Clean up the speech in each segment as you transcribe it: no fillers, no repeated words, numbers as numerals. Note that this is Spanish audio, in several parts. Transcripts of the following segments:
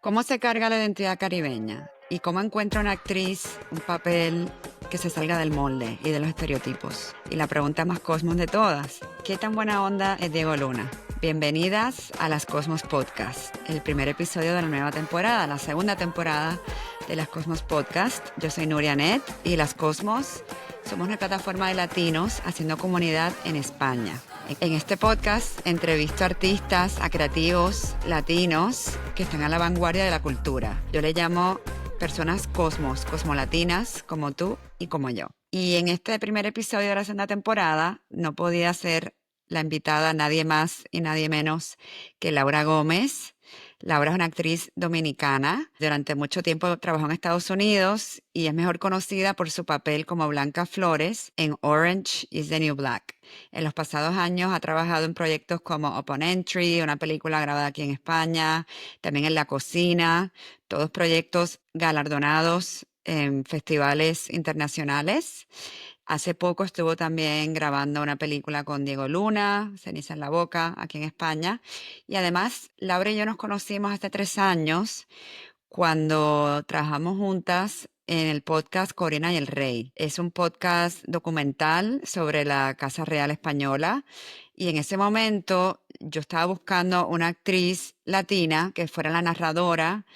¿Cómo se carga la identidad caribeña? ¿Y cómo encuentra una actriz un papel que se salga del molde y de los estereotipos? Y la pregunta más cosmos de todas, ¿qué tan buena onda es Diego Luna? Bienvenidas a Las Cosmos Podcast, el primer episodio de la nueva temporada, la segunda temporada de Las Cosmos Podcast. Yo soy Nuria Net y Las Cosmos somos una plataforma de latinos haciendo comunidad en España. En este podcast entrevisto a artistas, a creativos latinos que están a la vanguardia de la cultura. Yo le llamo personas cosmos, cosmolatinas como tú y como yo. Y en este primer episodio de la segunda temporada no podía ser la invitada nadie más y nadie menos que Laura Gómez. Laura es una actriz dominicana. Durante mucho tiempo trabajó en Estados Unidos y es mejor conocida por su papel como Blanca Flores en Orange is the New Black. En los pasados años ha trabajado en proyectos como Upon Entry, una película grabada aquí en España, también en La Cocina, todos proyectos galardonados en festivales internacionales. Hace poco estuvo también grabando una película con Diego Luna, Ceniza en la Boca, aquí en España. Y además, Laura y yo nos conocimos hace 3 años cuando trabajamos juntas en el podcast Corina y el Rey. Es un podcast documental sobre la Casa Real Española. Y en ese momento yo estaba buscando una actriz latina que fuera la narradora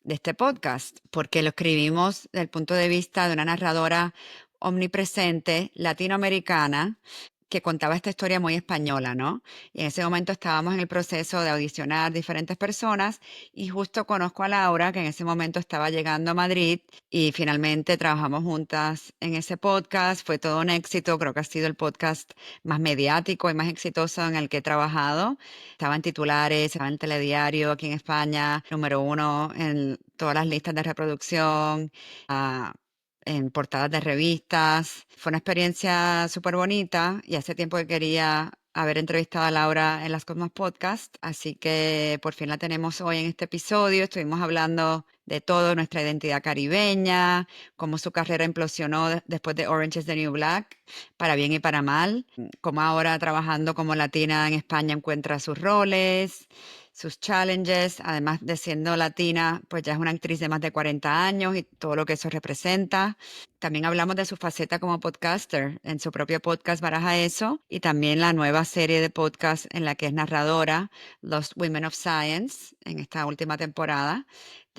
de este podcast, porque lo escribimos desde el punto de vista de una narradora omnipresente latinoamericana que contaba esta historia muy española, ¿no? Y en ese momento estábamos en el proceso de audicionar diferentes personas y justo conozco a Laura, que en ese momento estaba llegando a Madrid y finalmente trabajamos juntas en ese podcast. Fue todo un éxito, creo que ha sido el podcast más mediático y más exitoso en el que he trabajado. Estaba en titulares, estaba en Telediario aquí en España, número 1 en todas las listas de reproducción. En portadas de revistas. Fue una experiencia súper bonita y hace tiempo que quería haber entrevistado a Laura en Las Cosmos Podcast, así que por fin la tenemos hoy en este episodio. Estuvimos hablando de todo, nuestra identidad caribeña, cómo su carrera implosionó después de Orange is the New Black, para bien y para mal, cómo ahora trabajando como latina en España encuentra sus roles, sus challenges, además de siendo latina, pues ya es una actriz de más de 40 años y todo lo que eso representa. También hablamos de su faceta como podcaster. En su propio podcast Baraja Eso y también la nueva serie de podcast en la que es narradora, Lost Women of Science, en esta última temporada,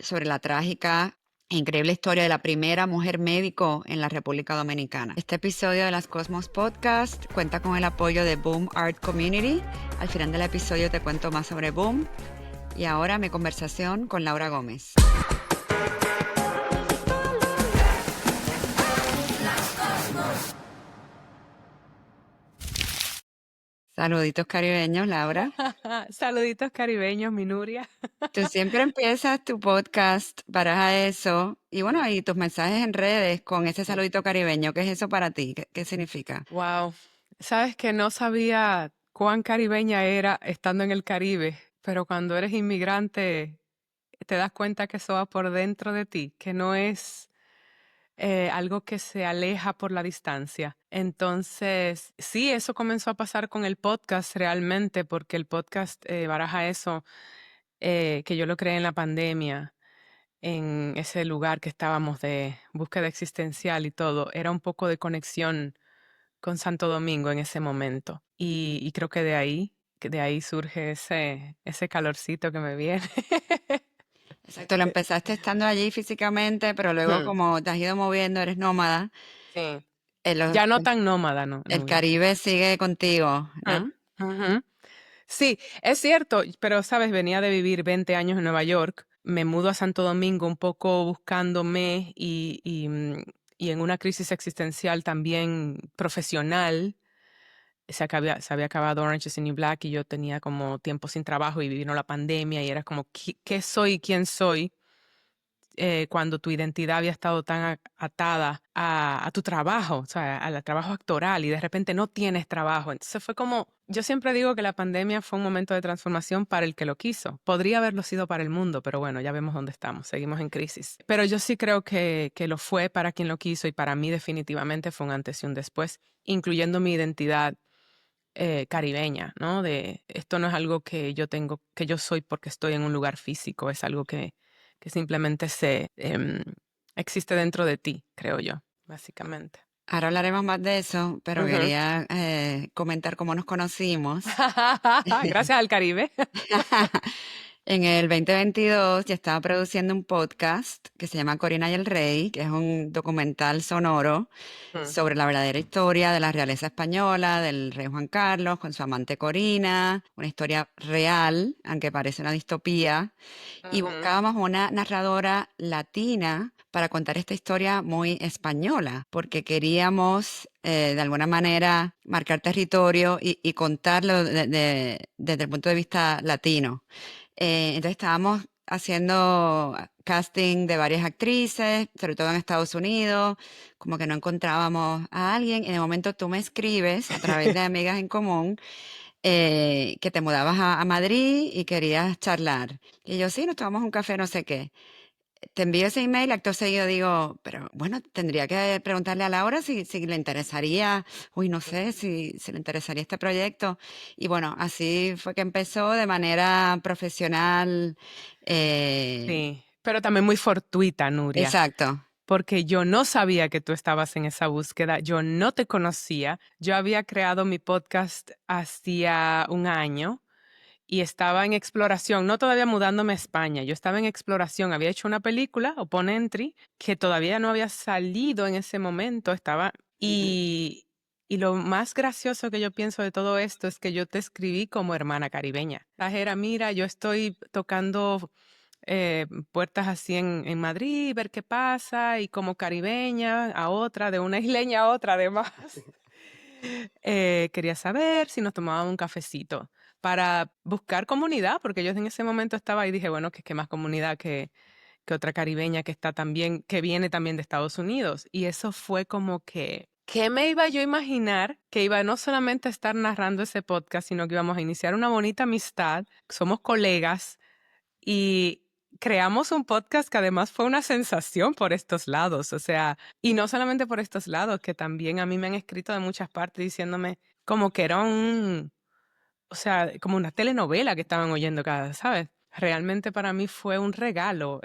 sobre la trágica e increíble historia de la primera mujer médico en la República Dominicana. Este episodio de Las Cosmos Podcast cuenta con el apoyo de Boom Art Community. Al final del episodio te cuento más sobre Boom. Y ahora mi conversación con Laura Gómez. Saluditos caribeños, Laura. Saluditos caribeños, mi Nuria. Tú siempre empiezas tu podcast Baraja Eso y bueno, y tus mensajes en redes con ese saludito caribeño. ¿Qué es eso para ti? ¿Qué significa? Wow. Sabes que no sabía cuán caribeña era estando en el Caribe, pero cuando eres inmigrante te das cuenta que eso va por dentro de ti, que no es algo que se aleja por la distancia. Entonces, sí, eso comenzó a pasar con el podcast realmente, porque el podcast Baraja Eso, que yo lo creé en la pandemia, en ese lugar que estábamos de búsqueda existencial y todo, era un poco de conexión con Santo Domingo en ese momento. Y creo que de ahí surge ese calorcito que me viene. Exacto, lo empezaste estando allí físicamente, pero luego Hmm, como te has ido moviendo, eres nómada, sí. el, Ya no tan nómada, no, el Nuria. Caribe sigue contigo, Hmm, ¿no? ujú. Sí, es cierto, pero sabes, venía de vivir 20 años en Nueva York, me mudo a Santo Domingo un poco buscándome y en una crisis existencial también profesional. Se había acabado Orange is the New Black y yo tenía como tiempo sin trabajo y vino la pandemia y era como, ¿qué soy y quién soy? Cuando tu identidad había estado tan atada a tu trabajo, o sea, al trabajo actoral y de repente no tienes trabajo. Entonces fue como, yo siempre digo que la pandemia fue un momento de transformación para el que lo quiso. Podría haberlo sido para el mundo, pero bueno, ya vemos dónde estamos, seguimos en crisis. Pero yo sí creo que lo fue para quien lo quiso y para mí definitivamente fue un antes y un después, incluyendo mi identidad caribeña, ¿no? De esto no es algo que yo tengo, que yo soy porque estoy en un lugar físico, es algo que que simplemente existe dentro de ti, creo yo, básicamente. Ahora hablaremos más de eso, pero Ujú. quería comentar cómo nos conocimos. Gracias al Caribe. En el 2022 ya estaba produciendo un podcast que se llama Corina y el Rey, que es un documental sonoro Mm, sobre la verdadera historia de la realeza española, del rey Juan Carlos con su amante Corina, una historia real, aunque parece una distopía, y ujú. buscábamos una narradora latina para contar esta historia muy española, porque queríamos de alguna manera marcar territorio y contarlo desde el punto de vista latino. Entonces estábamos haciendo casting de varias actrices, sobre todo en Estados Unidos, como que no encontrábamos a alguien. Y de momento tú me escribes a través de amigas en común que te mudabas a Madrid y querías charlar. Y yo, sí, nos tomamos un café, no sé qué. Te envío ese email, acto seguido digo, pero bueno, tendría que preguntarle a Laura si le interesaría, uy, no sé, si le interesaría este proyecto. Y bueno, así fue que empezó de manera profesional. eh, Sí, pero también muy fortuita, Nuria, exacto. porque yo no sabía que tú estabas en esa búsqueda, yo no te conocía, yo había creado mi podcast hacía un año y estaba en exploración, no todavía mudándome a España, yo estaba en exploración, había hecho una película, Upon Entry, que todavía no había salido en ese momento, estaba, Ujú. y lo más gracioso que yo pienso de todo esto es que yo te escribí como hermana caribeña. Era, mira, yo estoy tocando puertas así en Madrid, ver qué pasa, y como caribeña a otra, de una isleña a otra además. Quería saber si nos tomábamos un cafecito para buscar comunidad, porque yo en ese momento estaba y dije, bueno, que más comunidad que otra caribeña que está también, que viene también de Estados Unidos. Y eso fue como que, ¿qué me iba yo a imaginar? Que iba no solamente a estar narrando ese podcast, sino que íbamos a iniciar una bonita amistad, somos colegas y creamos un podcast que además fue una sensación por estos lados, o sea, y no solamente por estos lados, que también a mí me han escrito de muchas partes diciéndome como que era o sea, como una telenovela que estaban oyendo cada, ¿sabes? Realmente para mí fue un regalo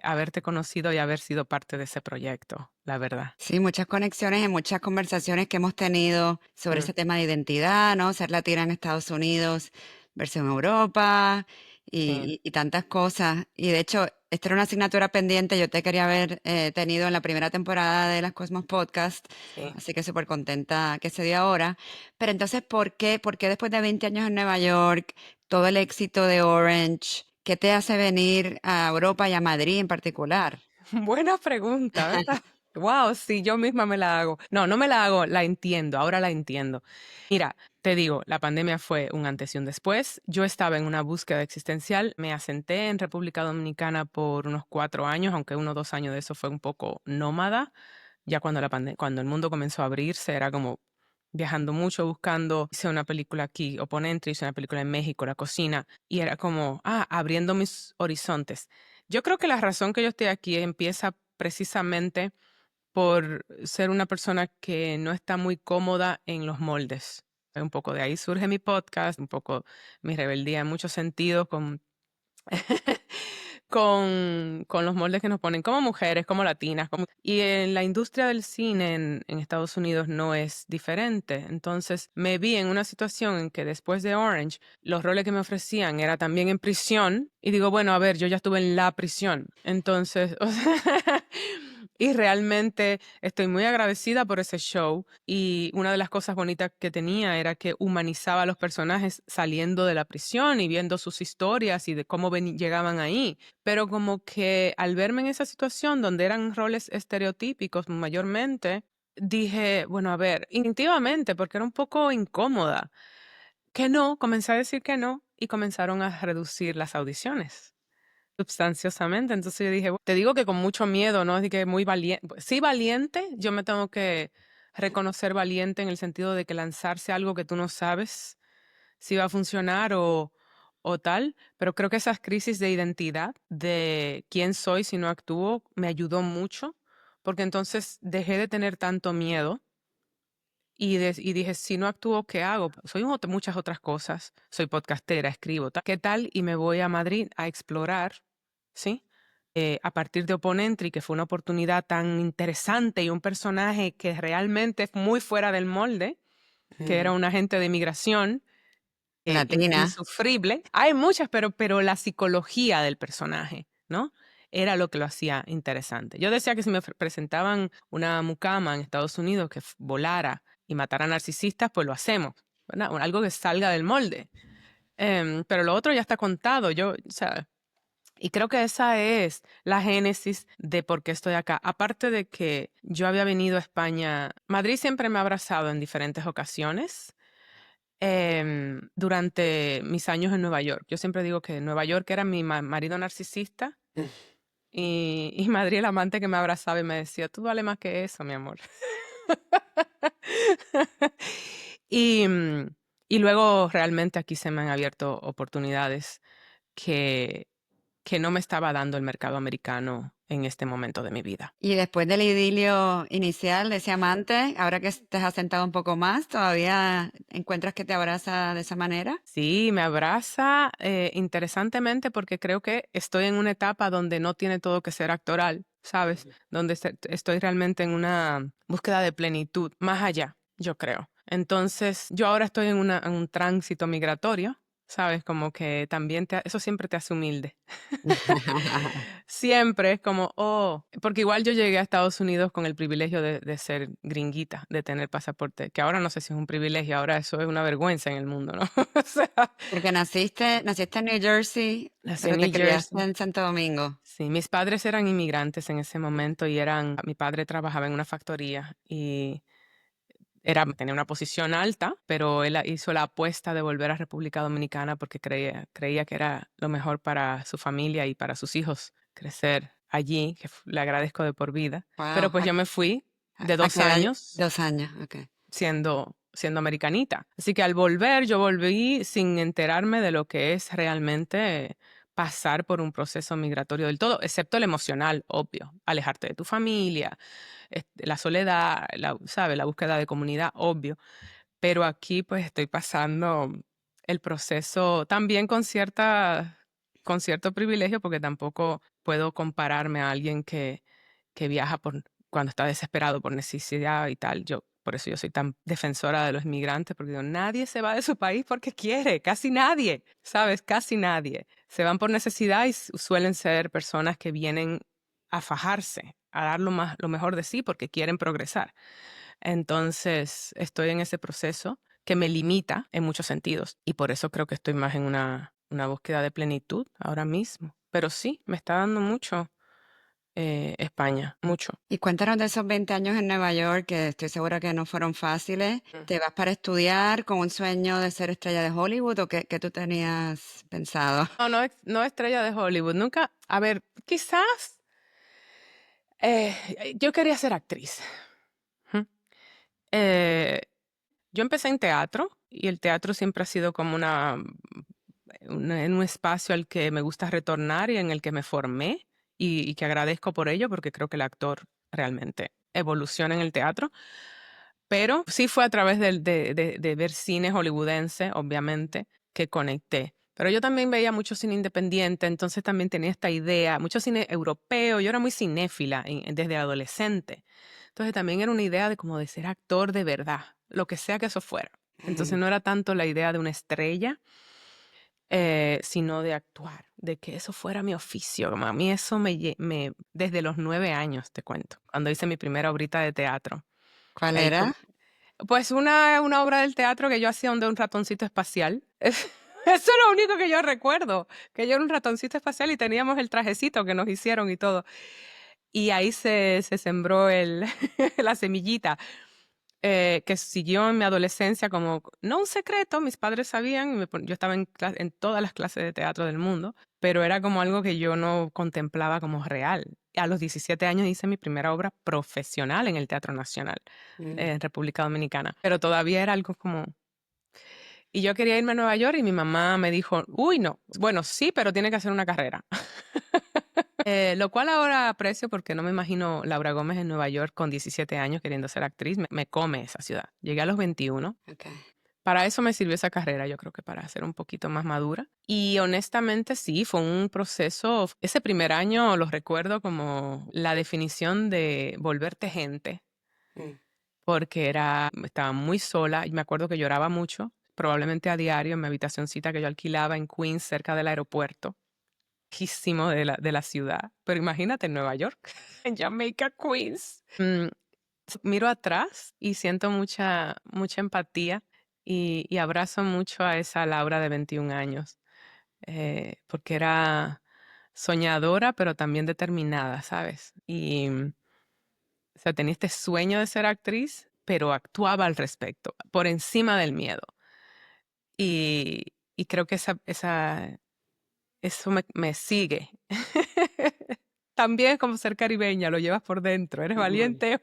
haberte conocido y haber sido parte de ese proyecto, la verdad. Sí, muchas conexiones y muchas conversaciones que hemos tenido sobre Mm, ese tema de identidad, ¿no? Ser latina en Estados Unidos versión Europa sí, y tantas cosas. Y de hecho, esta era una asignatura pendiente, yo te quería haber tenido en la primera temporada de las Cosmos Podcast, sí. así que súper contenta que se dio ahora. Pero entonces, ¿por qué después de 20 años en Nueva York, todo el éxito de Orange, qué te hace venir a Europa y a Madrid en particular? Buena pregunta, ¿verdad? Wow, sí, yo misma me la hago. No, no me la hago, la entiendo, ahora la entiendo. Mira, te digo, la pandemia fue un antes y un después. Yo estaba en una búsqueda existencial, me asenté en República Dominicana por unos 4 años, aunque 1 o 2 años de eso fue un poco nómada. Ya cuando cuando el mundo comenzó a abrirse, era como viajando mucho, buscando, hice una película aquí, Oponente, hice una película en México, La Cocina, y era como, abriendo mis horizontes. Yo creo que la razón que yo estoy aquí empieza precisamente por ser una persona que no está muy cómoda en los moldes. Un poco de ahí surge mi podcast, un poco mi rebeldía en muchos sentidos con, con los moldes que nos ponen como mujeres, como latinas. Y en la industria del cine en Estados Unidos no es diferente. Entonces me vi en una situación en que después de Orange, los roles que me ofrecían era también en prisión. Y digo, bueno, a ver, yo ya estuve en la prisión. Entonces, o sea, y realmente estoy muy agradecida por ese show. Y una de las cosas bonitas que tenía era que humanizaba a los personajes saliendo de la prisión y viendo sus historias y de cómo llegaban ahí. Pero como que al verme en esa situación donde eran roles estereotípicos mayormente, dije, bueno, a ver, instintivamente, porque era un poco incómoda, que no, comencé a decir que no y comenzaron a reducir las audiciones sustanciosamente. Entonces yo dije, te digo que con mucho miedo, ¿no? Así que muy valiente, sí valiente, yo me tengo que reconocer valiente en el sentido de que lanzarse algo que tú no sabes si va a funcionar o tal, pero creo que esas crisis de identidad, de quién soy si no actúo, me ayudó mucho, porque entonces dejé de tener tanto miedo y dije, si no actúo, ¿qué hago? Soy muchas otras cosas, soy podcastera, escribo, tal. ¿Qué tal? Y me voy a Madrid a explorar, ¿sí? a partir de Open Entry, que fue una oportunidad tan interesante y un personaje que realmente es muy fuera del molde, que era un agente de inmigración Latina. insufrible. Hay muchas, pero la psicología del personaje, ¿no? Era lo que lo hacía interesante. Yo decía que si me presentaban una mucama en Estados Unidos que volara y matara narcisistas, pues lo hacemos, ¿verdad? Algo que salga del molde. Pero lo otro ya está contado. O sea, y creo que esa es la génesis de por qué estoy acá. Aparte de que yo había venido a España, Madrid siempre me ha abrazado en diferentes ocasiones durante mis años en Nueva York. Yo siempre digo que Nueva York era mi marido narcisista y Madrid el amante que me abrazaba y me decía, tú vales más que eso, mi amor. y, y luego realmente aquí se me han abierto oportunidades que, que no me estaba dando el mercado americano en este momento de mi vida. Y después del idilio inicial de ese amante, ahora que te has asentado un poco más, ¿todavía encuentras que te abraza de esa manera? Sí, me abraza interesantemente porque creo que estoy en una etapa donde no tiene todo que ser actoral, ¿sabes? Donde estoy realmente en una búsqueda de plenitud, más allá, yo creo. Entonces, yo ahora estoy en un tránsito migratorio, ¿sabes? Como que también eso siempre te hace humilde. Siempre es como, porque igual yo llegué a Estados Unidos con el privilegio de ser gringuita, de tener pasaporte, que ahora no sé si es un privilegio, ahora eso es una vergüenza en el mundo, ¿no? O sea, Porque naciste en New Jersey, nací en pero te New criaste Jersey. en Santo Domingo. Sí, mis padres eran inmigrantes en ese momento y mi padre trabajaba en una factoría y tenía una posición alta, pero él hizo la apuesta de volver a República Dominicana porque creía que era lo mejor para su familia y para sus hijos crecer allí, que le agradezco de por vida. Pero Wow. pues yo me fui de ¿A 2 qué edad? años 2 años, ok. siendo americanita. Así que al volver, yo volví sin enterarme de lo que es realmente pasar por un proceso migratorio del todo, excepto el emocional, obvio, alejarte de tu familia, la soledad, ¿sabes? La búsqueda de comunidad, obvio. Pero aquí pues estoy pasando el proceso también con cierto privilegio, porque tampoco puedo compararme a alguien que viaja cuando está desesperado por necesidad y tal. Por eso yo soy tan defensora de los inmigrantes, porque digo, nadie se va de su país porque quiere, casi nadie, ¿sabes? Casi nadie. Se van por necesidad y suelen ser personas que vienen a fajarse, a dar lo mejor de sí porque quieren progresar. Entonces, estoy en ese proceso que me limita en muchos sentidos y por eso creo que estoy más en una búsqueda de plenitud ahora mismo. Pero sí, me está dando mucho España, mucho. Y cuéntanos de esos 20 años en Nueva York, que estoy segura que no fueron fáciles. ¿Te vas para estudiar con un sueño de ser estrella de Hollywood o qué tú tenías pensado? No estrella de Hollywood, nunca. A ver, quizás yo quería ser actriz. Ujú. Eh, yo empecé en teatro y el teatro siempre ha sido como un espacio al que me gusta retornar y en el que me formé y que agradezco por ello porque creo que el actor realmente evoluciona en el teatro. Pero sí fue a través de ver cine hollywoodense, obviamente, que conecté. Pero yo también veía mucho cine independiente, entonces también tenía esta idea, mucho cine europeo. Yo era muy cinéfila desde adolescente. Entonces también era una idea de como de ser actor de verdad, lo que sea que eso fuera. Entonces no era tanto la idea de una estrella, sino de actuar, de que eso fuera mi oficio. Como a mí eso desde los 9 años, te cuento, cuando hice mi primera obrita de teatro. ¿Cuál Ahí era? pues una obra del teatro que yo hacía donde un ratoncito espacial. Eso es lo único que yo recuerdo, que yo era un ratoncito espacial y teníamos el trajecito que nos hicieron y todo. Y ahí se sembró la semillita que siguió en mi adolescencia como, no un secreto, mis padres sabían, yo estaba en todas las clases de teatro del mundo, pero era como algo que yo no contemplaba como real. A los 17 años hice mi primera obra profesional en el Teatro Nacional en República Dominicana, pero todavía era algo como... Y yo quería irme a Nueva York y mi mamá me dijo, uy, no, bueno, sí, pero tiene que hacer una carrera. Lo cual ahora aprecio porque no me imagino Laura Gómez en Nueva York con 17 años queriendo ser actriz. Me come esa ciudad. Llegué a los 21, Ok. para eso me sirvió esa carrera, yo creo que para ser un poquito más madura. Y honestamente sí, fue un proceso, ese primer año lo recuerdo como la definición de volverte gente, Mm. porque estaba muy sola y me acuerdo que lloraba mucho, probablemente a diario en mi habitacioncita que yo alquilaba en Queens, cerca del aeropuerto, lejísimo de la ciudad. Pero imagínate en Nueva York, en Jamaica, Queens. Miro atrás y siento mucha empatía y abrazo mucho a esa Laura de 21 años, porque era soñadora, pero también determinada, ¿sabes? Y, o sea, tenía este sueño de ser actriz, pero actuaba al respecto, por encima del miedo. Y creo que eso me sigue. También es como ser caribeña, lo llevas por dentro, eres valiente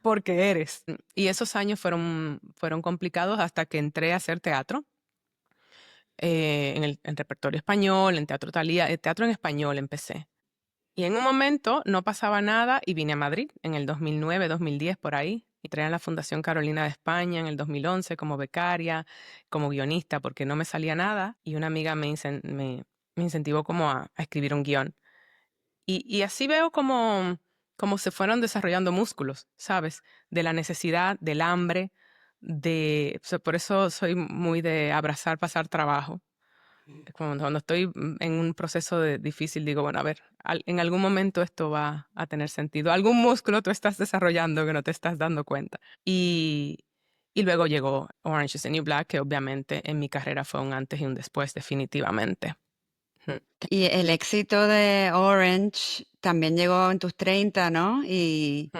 porque eres. Y esos años fueron complicados hasta que entré a hacer teatro, en repertorio español, en teatro Thalía, teatro en español empecé. Y en un momento no pasaba nada y vine a Madrid en el 2009, 2010, por ahí. Y entré en la Fundación Carolina de España en el 2011 como becaria, como guionista, porque no me salía nada. Y una amiga me incentivó como a escribir un guión. Y así veo como se fueron desarrollando músculos, ¿sabes? De la necesidad, del hambre, o sea, por eso soy muy de abrazar, pasar trabajo. Cuando estoy en un proceso difícil, digo, bueno, a ver, en algún momento esto va a tener sentido. Algún músculo tú estás desarrollando que no te estás dando cuenta. Y luego llegó Orange is the New Black, que obviamente en mi carrera fue un antes y un después, definitivamente. Y el éxito de Orange también llegó en tus 30, ¿no? Mm.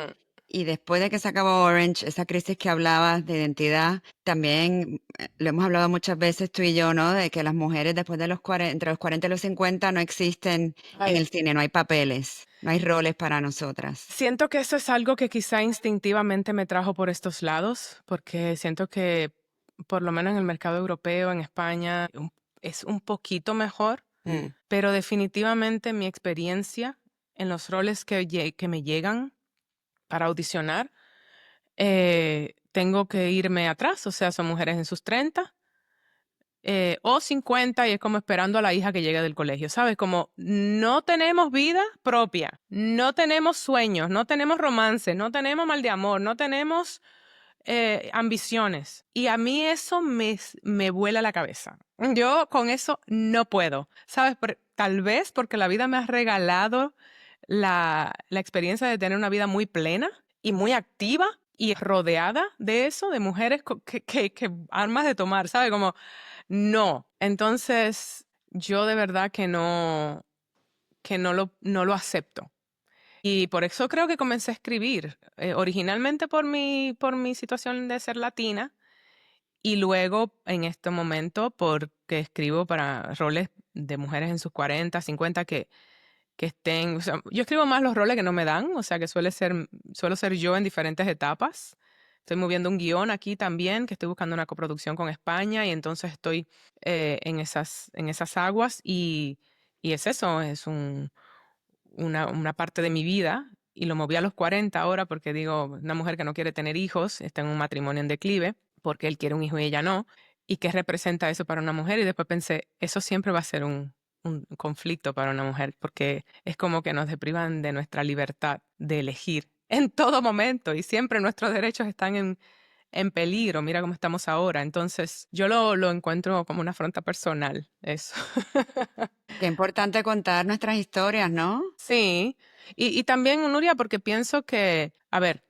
Y después de que se acabó Orange, esa crisis que hablabas de identidad, también lo hemos hablado muchas veces tú y yo, ¿no? De que las mujeres después de los 40, entre los 40 y los 50 no existen en Ay, el cine, no hay papeles, no hay roles para nosotras. siento que eso es algo que quizá instintivamente me trajo por estos lados, porque siento que por lo menos en el mercado europeo, en España, es un poquito mejor, Mm. pero definitivamente mi experiencia en los roles que me llegan para audicionar, tengo que irme atrás, o sea, son mujeres en sus 30 o 50 y es como esperando a la hija que llegue del colegio, ¿sabes? Como no tenemos vida propia, no tenemos sueños, no tenemos romance, no tenemos mal de amor, no tenemos ambiciones. Y a mí eso me vuela la cabeza. Yo con eso no puedo, ¿sabes? Tal vez porque la vida me ha regalado la experiencia de tener una vida muy plena y muy activa y rodeada de eso, de mujeres que armas de tomar, ¿sabes? Como, no. Entonces, yo de verdad que no lo acepto. Y por eso creo que comencé a escribir, originalmente por mi situación de ser latina y luego en este momento porque escribo para roles de mujeres en sus 40, 50 que estén, o sea, yo escribo más los roles que no me dan, o sea, que suelo ser yo en diferentes etapas. Estoy moviendo un guión aquí también, que estoy buscando una coproducción con España y entonces estoy en esas aguas y es eso, es una parte de mi vida y lo moví a los 40 ahora porque digo, una mujer que no quiere tener hijos, está en un matrimonio en declive porque él quiere un hijo y ella no. ¿Y qué representa eso para una mujer? Y después pensé, eso siempre va a ser un conflicto para una mujer porque es como que nos deprivan de nuestra libertad de elegir en todo momento y siempre nuestros derechos están en peligro. Mira cómo estamos ahora. Entonces, yo lo encuentro como una afrenta personal, eso. Qué importante contar nuestras historias, ¿no? Sí, y también, Nuria, porque pienso que, a ver,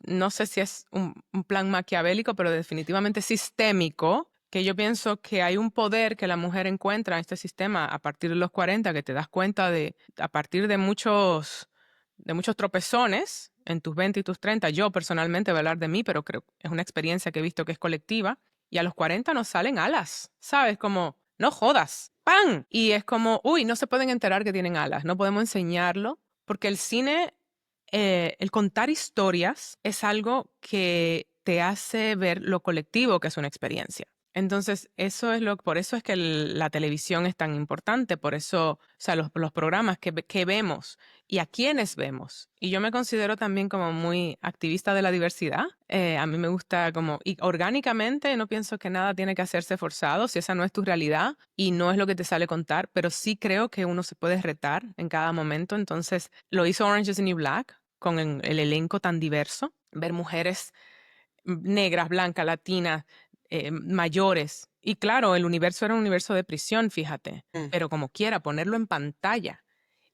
no sé si es un plan maquiavélico, pero definitivamente sistémico, que yo pienso que hay un poder que la mujer encuentra en este sistema a partir de los 40, que te das cuenta a partir de muchos tropezones en tus 20 y tus 30. Yo personalmente voy a hablar de mí, pero creo que es una experiencia que he visto que es colectiva, y a los 40 nos salen alas, ¿sabes? Como, no jodas, ¡pam! Y es como, uy, no se pueden enterar que tienen alas, no podemos enseñarlo, porque el cine, el contar historias es algo que te hace ver lo colectivo que es una experiencia. Entonces, por eso es que la televisión es tan importante, por eso, o sea, los programas que vemos y a quiénes vemos. Y yo me considero también como muy activista de la diversidad. A mí me gusta y orgánicamente no pienso que nada tiene que hacerse forzado si esa no es tu realidad y no es lo que te sale contar, pero sí creo que uno se puede retar en cada momento. Entonces, lo hizo Orange is the New Black con el elenco tan diverso, ver mujeres negras, blancas, latinas, mayores. Y claro, el universo era un universo de prisión, fíjate, Mm. pero como quiera, ponerlo en pantalla.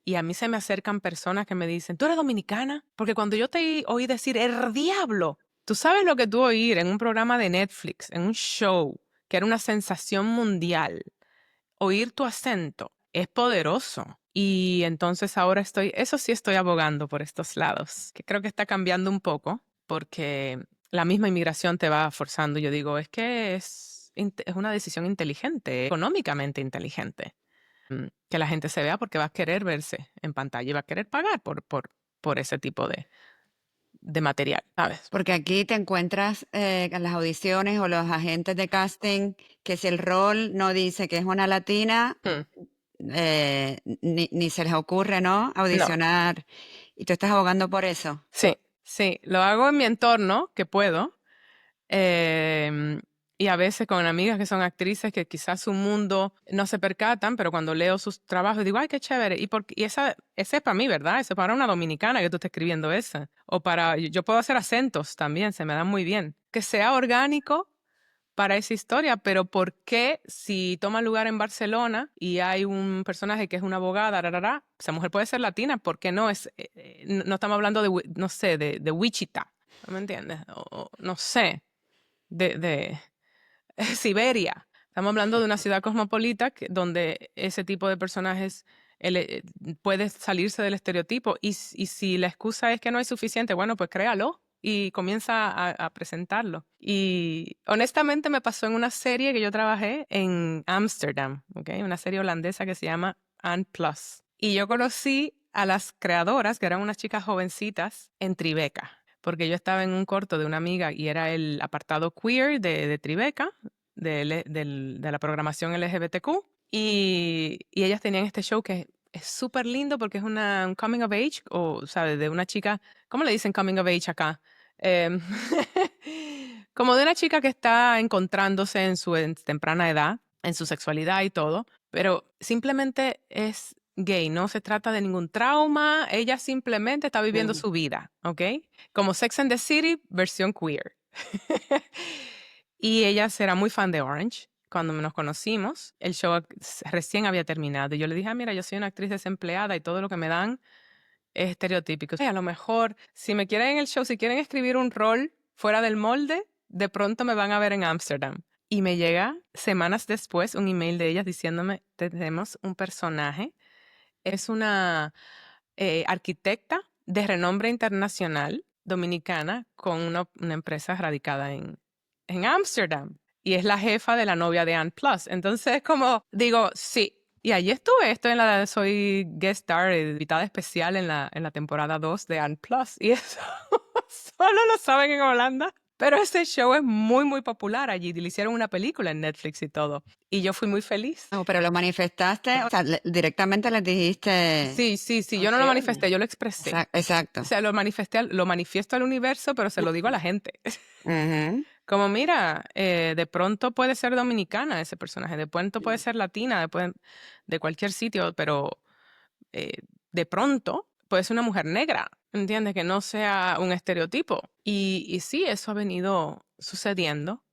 Y a mí se me acercan personas que me dicen, ¿tú eres dominicana? Porque cuando yo te oí decir, ¡el diablo! Tú sabes lo que tú oír en un programa de Netflix, en un show, que era una sensación mundial. Oír tu acento es poderoso. Y entonces ahora eso sí estoy abogando por estos lados, que creo que está cambiando un poco, porque la misma inmigración te va forzando. Yo digo, es que es una decisión inteligente, económicamente inteligente, que la gente se vea porque va a querer verse en pantalla y va a querer pagar por ese tipo de material, ¿sabes? Porque aquí te encuentras en las audiciones o los agentes de casting que si el rol no dice que es una latina, Mm, ni se les ocurre, ¿no? No, Audicionar. Y tú estás abogando por eso. sí, sí, lo hago en mi entorno, que puedo. Em, y a veces con amigas que son actrices que quizás su mundo no se percatan, pero cuando leo sus trabajos digo, ay, qué chévere. Y ese es para mí, ¿verdad? Ese es para una dominicana que tú estés escribiendo esa. Yo puedo hacer acentos también, se me dan muy bien. Que sea orgánico para esa historia, pero ¿por qué si toma lugar en Barcelona y hay un personaje que es una abogada, rarara, esa mujer puede ser latina? ¿Por qué no? No estamos hablando no sé, de Wichita, ¿no me entiendes? O no sé de Siberia. Estamos hablando de una ciudad cosmopolita donde ese tipo de personajes puede salirse del estereotipo. Y si la excusa es que no hay suficiente, bueno, pues créalo y comienza a presentarlo. Y honestamente me pasó en una serie que yo trabajé en Ámsterdam, ¿ok? Una serie holandesa que se llama Anne Plus. Y yo conocí a las creadoras, que eran unas chicas jovencitas, en Tribeca porque yo estaba en un corto de una amiga y era el apartado queer de Tribeca, de la programación LGBTQ, y ellas tenían este show que es súper lindo porque es un coming of age, o, ¿sabes? De una chica, ¿cómo le dicen coming of age acá? Em, como de una chica que está encontrándose en temprana edad, en su sexualidad y todo, pero simplemente es gay, no se trata de ningún trauma, ella simplemente está viviendo Mm. su vida, ¿ok? Como Sex and the City, versión queer. Y ella era muy fan de Orange. Cuando nos conocimos, el show recién había terminado. Y yo le dije, mira, yo soy una actriz desempleada y todo lo que me dan es estereotípico. A lo mejor, si me quieren en el show, si quieren escribir un rol fuera del molde, de pronto me van a ver en Ámsterdam. Y me llega semanas después un email de ellas diciéndome, tenemos un personaje. Es una arquitecta de renombre internacional dominicana con una empresa radicada en Ámsterdam y es la jefa de la novia de Anne Plus. Entonces, como digo, sí. Y allí soy guest star, invitada especial en la temporada 2 de Anne Plus. Y eso solo lo saben en Holanda. Pero ese show es muy, muy popular allí. Le hicieron una película en Netflix y todo. Y yo fui muy feliz. No, pero lo manifestaste, o sea, directamente les dijiste, Sí, sí, sí, yo no lo ok. manifesté, yo lo expresé. O Exacto. sea, lo manifiesto al universo, pero se lo digo a la gente. Ujú. Como, mira, de pronto puede ser dominicana ese personaje, de pronto puede ser latina, de cualquier sitio, pero eh, de pronto puede ser una mujer negra, ¿entiendes? Que no sea un estereotipo. Y sí, eso ha venido sucediendo.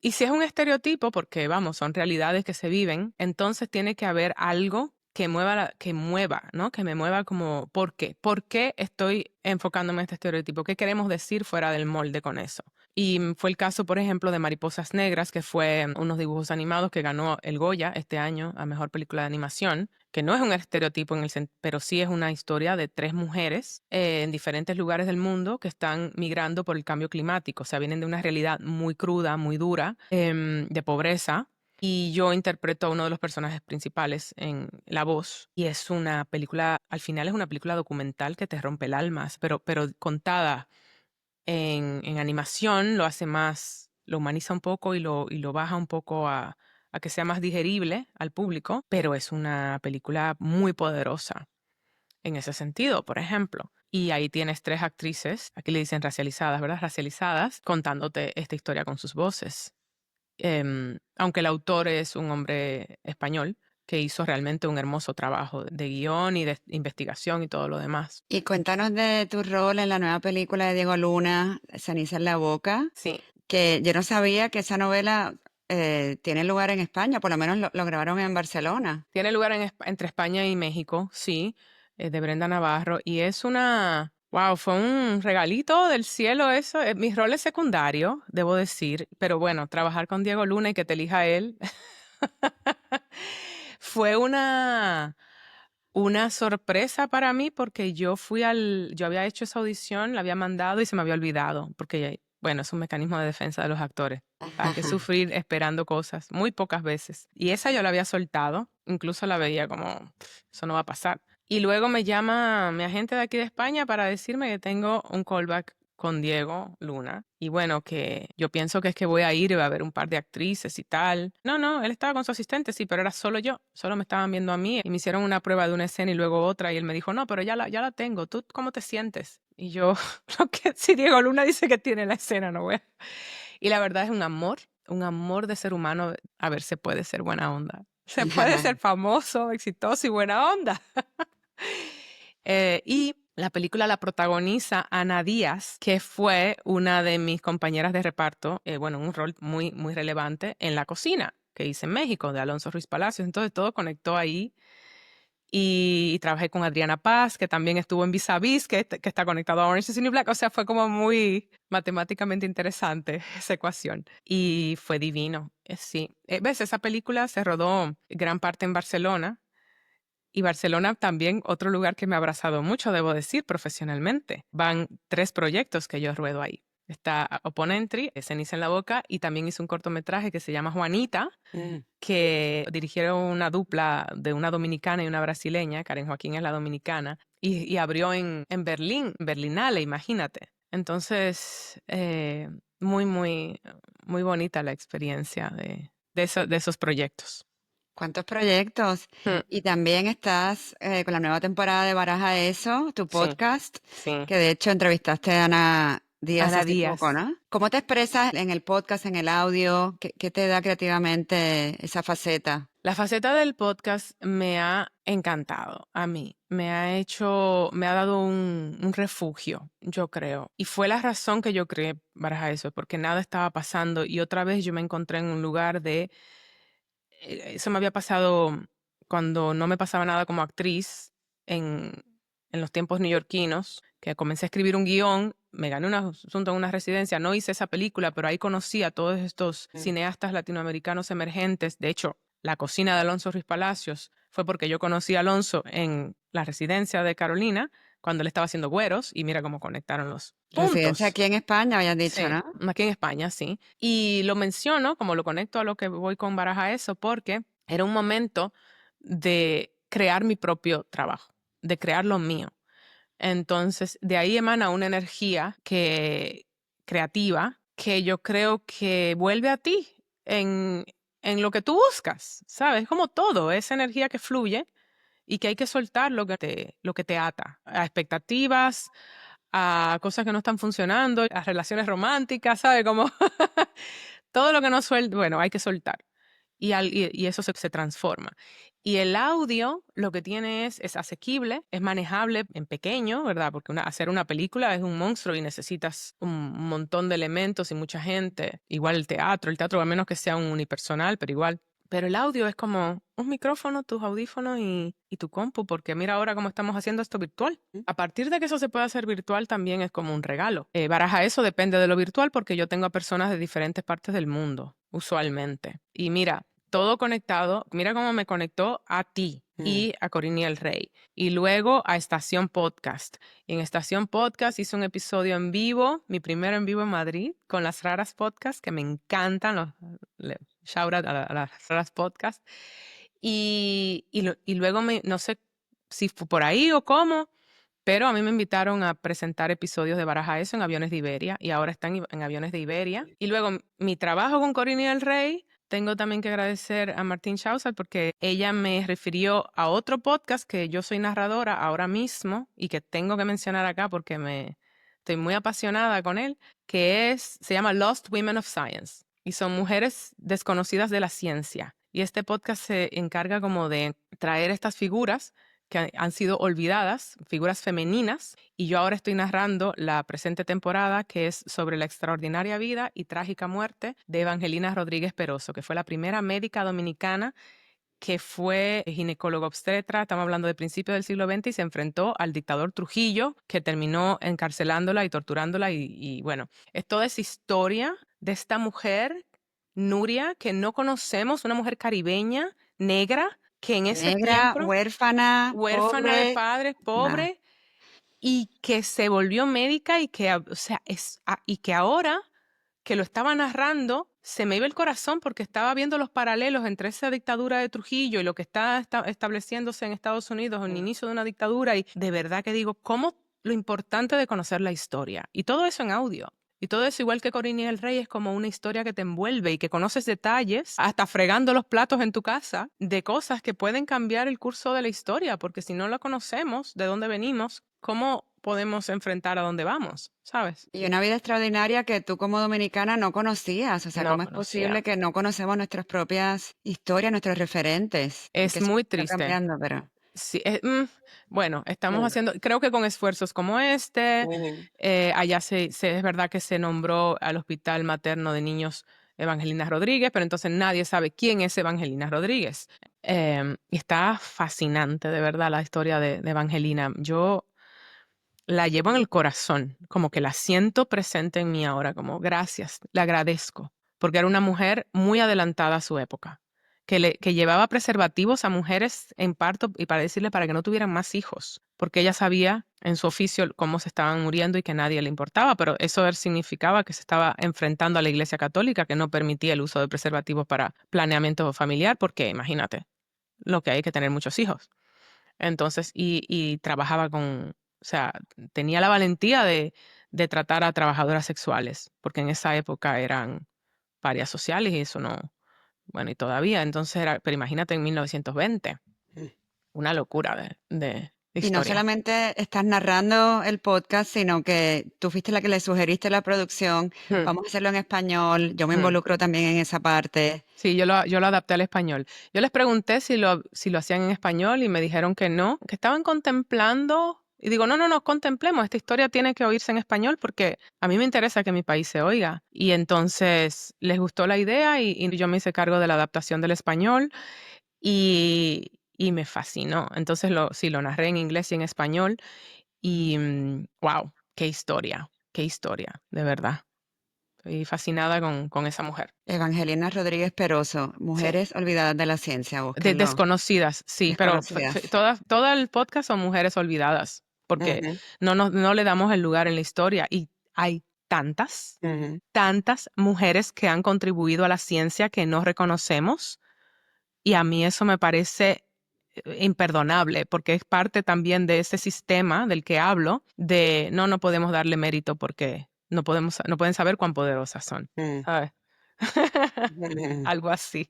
Y si es un estereotipo, porque vamos, son realidades que se viven, entonces tiene que haber algo que mueva, ¿no? Que me mueva como, ¿por qué? ¿Por qué estoy enfocándome en este estereotipo? ¿Qué queremos decir fuera del molde con eso? Y fue el caso, por ejemplo, de Mariposas Negras, que fue unos dibujos animados que ganó el Goya este año a Mejor Película de Animación, que no es un estereotipo, pero sí es una historia de tres mujeres en diferentes lugares del mundo que están migrando por el cambio climático. O sea, vienen de una realidad muy cruda, muy dura, de pobreza. Y yo interpreto a uno de los personajes principales en la voz. Y es una película, al final es una película documental que te rompe el alma, pero contada en animación lo humaniza un poco y lo baja un poco a que sea más digerible al público, pero es una película muy poderosa en ese sentido, por ejemplo. Y ahí tienes 3 actrices, aquí le dicen racializadas, ¿verdad? Racializadas, contándote esta historia con sus voces. Aunque el autor es un hombre español que hizo realmente un hermoso trabajo de guión y de investigación y todo lo demás. Y cuéntanos de tu rol en la nueva película de Diego Luna, Ceniza en la boca, Sí, que yo no sabía que esa novela tiene lugar en España, por lo menos lo grabaron en Barcelona. tiene lugar entre España y México, sí, de Brenda Navarro. Y es una, wow, fue un regalito del cielo eso. Mi rol es secundario, debo decir, pero bueno, trabajar con Diego Luna y que te elija él fue una sorpresa para mí porque yo había hecho esa audición, la había mandado y se me había olvidado, porque, bueno, es un mecanismo de defensa de los actores. Hay que sufrir esperando cosas, muy pocas veces. Y esa yo la había soltado, incluso la veía como, eso no va a pasar. Y luego me llama mi agente de aquí de España para decirme que tengo un callback con Diego Luna. Y bueno, que yo pienso que es que voy a ir y va a haber un par de actrices y tal. No, él estaba con su asistente, sí, pero era solo yo. Solo me estaban viendo a mí y me hicieron una prueba de una escena y luego otra. Y él me dijo, no, pero ya la tengo. ¿Tú cómo te sientes? Y yo, si Diego Luna dice que tiene la escena, no voy a... Y la verdad es un amor de ser humano. A ver, se puede ser buena onda. Se puede ser famoso, exitoso y buena onda. Y la película la protagoniza Ana Díaz, que fue una de mis compañeras de reparto, bueno, un rol muy, muy relevante en La Cocina, que hice en México, de Alonso Ruiz Palacios. Entonces todo conectó ahí. Y trabajé con Adriana Paz, que también estuvo en Vis a Vis, que está conectado a Orange is the New Black. O sea, fue como muy matemáticamente interesante esa ecuación. Y fue divino, sí. ¿Ves? Esa película se rodó gran parte en Barcelona. Y Barcelona también, otro lugar que me ha abrazado mucho, debo decir, profesionalmente. Van 3 proyectos que yo ruedo ahí. Está Oponentry, Ceniza en la boca, y también hice un cortometraje que se llama Juanita, que dirigieron una dupla de una dominicana y una brasileña. Karen Joaquín es la dominicana, y abrió en Berlín, Berlinale, imagínate. Entonces, muy, muy, muy bonita la experiencia de esos proyectos. ¿Cuántos proyectos? Mm, Y también estás con la nueva temporada de Baraja Eso, tu Sí, podcast, sí. que de hecho entrevistaste a Ana Díaz Ana hace poco, Díaz. ¿no? ¿Cómo te expresas en el podcast, en el audio? ¿Qué te da creativamente esa faceta? La faceta del podcast me ha encantado a mí, me ha dado un refugio, yo creo. Y fue la razón que yo creé Baraja Eso, porque nada estaba pasando y otra vez yo me encontré en un lugar eso me había pasado cuando no me pasaba nada como actriz en los tiempos neoyorquinos, que comencé a escribir un guión, me gané un asunto en una residencia, no hice esa película, pero ahí conocí a todos estos cineastas latinoamericanos emergentes. De hecho, La Cocina de Alonso Ruiz Palacios fue porque yo conocí a Alonso en la residencia de Carolina cuando él estaba haciendo Güeros y mira cómo conectaron los Residencia puntos. aquí en España, habías dicho, Sí, ¿no? aquí en España, sí. Y lo menciono, como lo conecto a lo que voy con Baraja Eso, porque era un momento de crear mi propio trabajo, de crear lo mío. Entonces, de ahí emana una energía creativa que yo creo que vuelve a ti en lo que tú buscas, ¿sabes? Como todo, esa energía que fluye y que hay que soltar lo que te ata a expectativas, a cosas que no están funcionando, a relaciones románticas, ¿sabes? Como todo lo que no suelta, bueno, hay que soltar. Y eso se transforma. Y el audio lo que tiene es asequible, es manejable en pequeño, ¿verdad? Porque hacer una película es un monstruo y necesitas un montón de elementos y mucha gente. Igual el teatro a menos que sea un unipersonal, pero igual. Pero el audio es como un micrófono, tus audífonos y tu compu, porque mira ahora cómo estamos haciendo esto virtual. A partir de que eso se pueda hacer virtual también es como un regalo. Baraja Eso depende de lo virtual porque yo tengo a personas de diferentes partes del mundo, usualmente. Y mira, todo conectado, mira cómo me conectó a ti y a Coriniel Rey. Y luego a Estación Podcast. Y en Estación Podcast hice un episodio en vivo, mi primero en vivo en Madrid, con las Raras Podcast, que me encantan. Shout out a las Raras Podcast. Y luego no sé si fue por ahí o cómo, Pero a mí me invitaron a presentar episodios de Baraja Eso en Aviones de Iberia y ahora están en Aviones de Iberia. Y luego mi trabajo con Corinne del Rey, tengo también que agradecer a Martín Schausal porque ella me refirió a otro podcast que yo soy narradora ahora mismo y que tengo que mencionar acá porque estoy muy apasionada con él, se llama Lost Women of Science y son mujeres desconocidas de la ciencia. Y este podcast se encarga como de traer estas figuras que han sido olvidadas, figuras femeninas, y yo ahora estoy narrando la presente temporada que es sobre la extraordinaria vida y trágica muerte de Evangelina Rodríguez Peroso, que fue la primera médica dominicana que fue ginecólogo obstetra, estamos hablando de principios del siglo XX, y se enfrentó al dictador Trujillo, que terminó encarcelándola y torturándola, y bueno, es toda esa historia de esta mujer, Nuria, que no conocemos, una mujer caribeña, negra, que en ese Negra, tiempo huérfana, huérfana de pobre. padres, Nah. pobre, y que se volvió médica y que, o sea, y que ahora que lo estaba narrando, se me iba el corazón porque estaba viendo los paralelos entre esa dictadura de Trujillo y lo que está estableciéndose en Estados Unidos, en el inicio de una dictadura, y de verdad que digo, cómo lo importante de conocer la historia. Y todo eso en audio. Y todo eso, igual que Corinne el Rey, es como una historia que te envuelve y que conoces detalles, hasta fregando los platos en tu casa, de cosas que pueden cambiar el curso de la historia, porque si no la conocemos, de dónde venimos, ¿cómo podemos enfrentar a dónde vamos? ¿Sabes? Y una vida extraordinaria que tú como dominicana no conocías. O sea, No ¿cómo es conocía. posible que no conocemos nuestras propias historias, nuestros referentes? Y que Es eso muy está triste. cambiando, pero... Sí, bueno, estamos Mm, haciendo, creo que con esfuerzos como este, ujú. allá es verdad que se nombró al Hospital Materno de Niños Evangelina Rodríguez, pero entonces nadie sabe quién es Evangelina Rodríguez. Y está fascinante, de verdad, la historia de Evangelina. Yo la llevo en el corazón, como que la siento presente en mí ahora, como gracias, le agradezco, porque era una mujer muy adelantada a su época, que llevaba preservativos a mujeres en parto y para decirle para que no tuvieran más hijos, porque ella sabía en su oficio cómo se estaban muriendo y que a nadie le importaba, pero eso significaba que se estaba enfrentando a la Iglesia Católica, que no permitía el uso de preservativos para planeamiento familiar, porque imagínate lo que hay que tener muchos hijos. Entonces, y trabajaba o sea, tenía la valentía de tratar a trabajadoras sexuales, porque en esa época eran parias sociales y eso no, bueno, y todavía, entonces pero imagínate en 1920, Mm. una locura de Y no historia. solamente estás narrando el podcast, sino que tú fuiste la que le sugeriste la producción. Hmm, Vamos a hacerlo en español. Yo me hmm. involucro también en esa parte. Sí, yo lo adapté al español. Yo les pregunté si lo hacían en español y me dijeron que no, que estaban contemplando. Y digo, no, no, no, contemplemos, esta historia tiene que oírse en español porque a mí me interesa que mi país se oiga. Y entonces les gustó la idea y yo me hice cargo de la adaptación del español y me fascinó. Entonces sí, lo narré en inglés y en español y wow, qué historia, de verdad. Estoy fascinada con esa mujer. Evangelina Rodríguez Peroso, Sí. Mujeres olvidadas de la ciencia, búsquenlo. Desconocidas, sí, pero Desconocidas. todo el podcast son mujeres olvidadas, porque Ujú, no le damos el lugar en la historia. Y hay ujú. tantas mujeres que han contribuido a la ciencia que no reconocemos, y a mí eso me parece imperdonable, porque es parte también de ese sistema del que hablo, de no podemos darle mérito porque no pueden saber cuán poderosas son, Mm, ¿sabes? ujú. Algo así.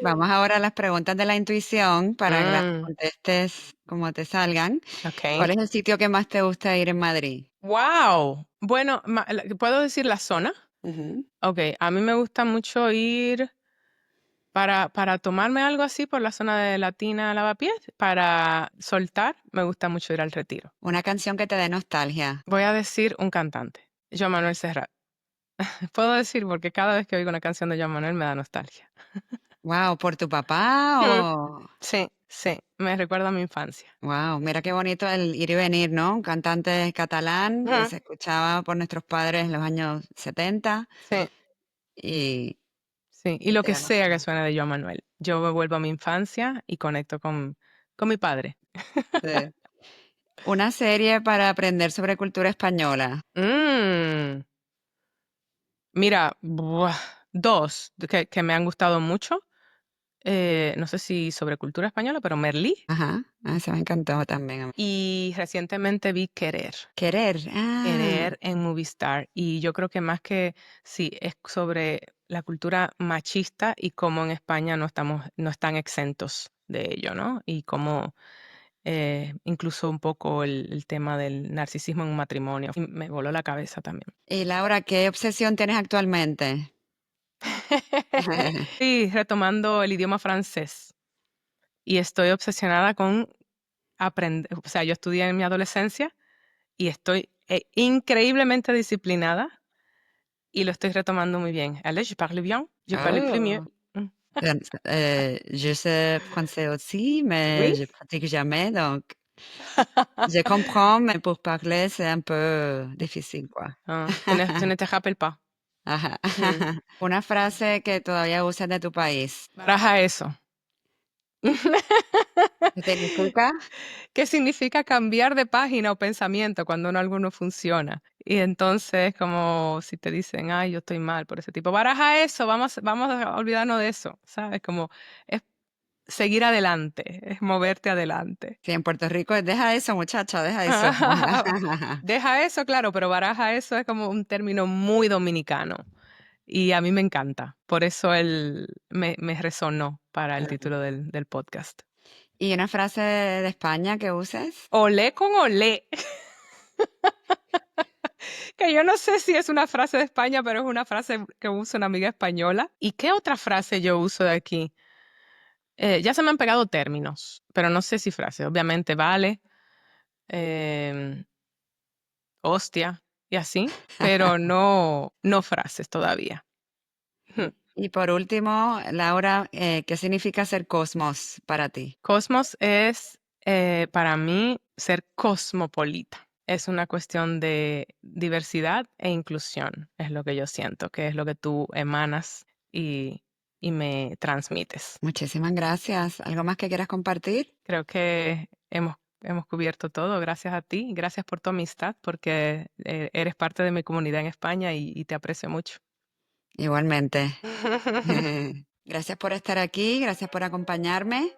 Vamos ahora a las preguntas de la intuición para que las Mm, contestes como te salgan. ok. ¿Cuál es el sitio que más te gusta ir en Madrid? Wow. Bueno, ¿puedo decir la zona? Ujú. Ok, a mí me gusta mucho ir para tomarme algo así por la zona de Latina Lavapiés, para soltar, me gusta mucho ir al Retiro. Una canción que te dé nostalgia. Voy a decir un cantante, Joan Manuel Serrat. Puedo decir porque cada vez que oigo una canción de Joan Manuel me da nostalgia. Wow, ¿por tu papá Mm, o...? Sí, sí, me recuerda a mi infancia. Wow, mira qué bonito el ir y venir, ¿no? Un cantante catalán que Ujú, se escuchaba por nuestros padres en los años 70 Sí, y, sí. Y y lo te que da sea que nostalgia. suene de Joan Manuel. Yo me vuelvo a mi infancia y conecto con mi padre. Sí. Una serie para aprender sobre cultura española. Mm, Mira, dos que me han gustado mucho. no sé si sobre cultura española, pero Merlí. Ajá, esa me encantó también. Y recientemente vi Querer. Querer, Querer en Movistar. Y yo creo que más que sí, es sobre la cultura machista y cómo en España no están exentos de ello, ¿no? Y cómo incluso un poco el tema del narcisismo en un matrimonio. Y me voló la cabeza también. Y Laura, ¿qué obsesión tienes actualmente? Sí, retomando el idioma francés. Y estoy obsesionada con aprender. O sea, yo estudié en mi adolescencia y estoy increíblemente disciplinada y lo estoy retomando muy bien. Allez, je parle bien, je parle plus mieux. Oh. Je sais français aussi, mais Oui? je pratique jamais, donc je comprends, mais pour parler, c'est un peu difficile, quoi. Ah, tu ne te rappelles pas. Ajá. Mm. Una frase que todavía usas de tu país. Baraja eso. ¿Qué significa? ¿Qué significa cambiar de página o pensamiento cuando algo no funciona? Y entonces, como si te dicen, ay, yo estoy mal por ese tipo, baraja eso, vamos a olvidarnos de eso, ¿sabes? Como es seguir adelante, es moverte adelante. Sí, en Puerto Rico es, deja eso, muchacha, deja eso. Deja eso, claro, pero baraja eso es como un término muy dominicano y a mí me encanta. Por eso me resonó para el título del podcast. ¿Y una frase de España que uses? Olé con olé. Que yo no sé si es una frase de España, pero es una frase que usa una amiga española. ¿Y qué otra frase yo uso de aquí? Ya se me han pegado términos, pero no sé si frase. Obviamente vale, em, hostia y así, pero no frases todavía. Y por último, Laura, ¿qué significa ser cosmos para ti? Cosmos es para mí ser cosmopolita. Es una cuestión de diversidad e inclusión, es lo que yo siento, que es lo que tú emanas y me transmites. Muchísimas gracias. ¿Algo más que quieras compartir? Creo que hemos cubierto todo. Gracias a ti. Gracias por tu amistad, porque eres parte de mi comunidad en España y te aprecio mucho. Igualmente. Gracias por estar aquí, gracias por acompañarme.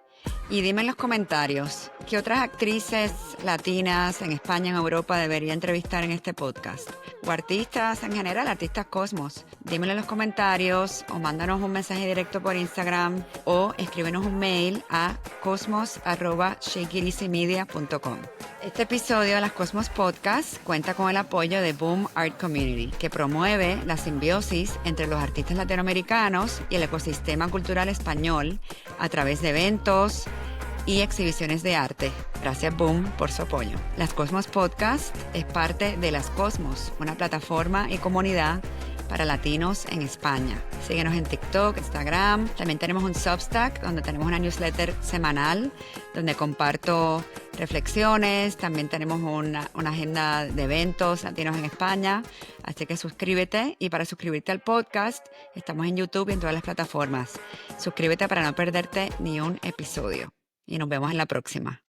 Y dime en los comentarios, ¿qué otras actrices latinas en España, en Europa debería entrevistar en este podcast? O artistas en general, artistas cosmos. Dímelo en los comentarios o mándanos un mensaje directo por Instagram o escríbenos un mail a cosmos@shakeiteasymedia.com. Este episodio de las Cosmos Podcast cuenta con el apoyo de Boom Art Community, que promueve la simbiosis entre los artistas latinoamericanos y el ecosistema cultural español a través de eventos y exhibiciones de arte. Gracias Boom por su apoyo. Las Cosmos Podcast es parte de Las Cosmos, una plataforma y comunidad para latinos en España. Síguenos en TikTok, Instagram. También tenemos un Substack donde tenemos una newsletter semanal donde comparto reflexiones. También tenemos una agenda de eventos latinos en España. Así que suscríbete. Y para suscribirte al podcast, estamos en YouTube y en todas las plataformas. Suscríbete para no perderte ni un episodio. Y nos vemos en la próxima.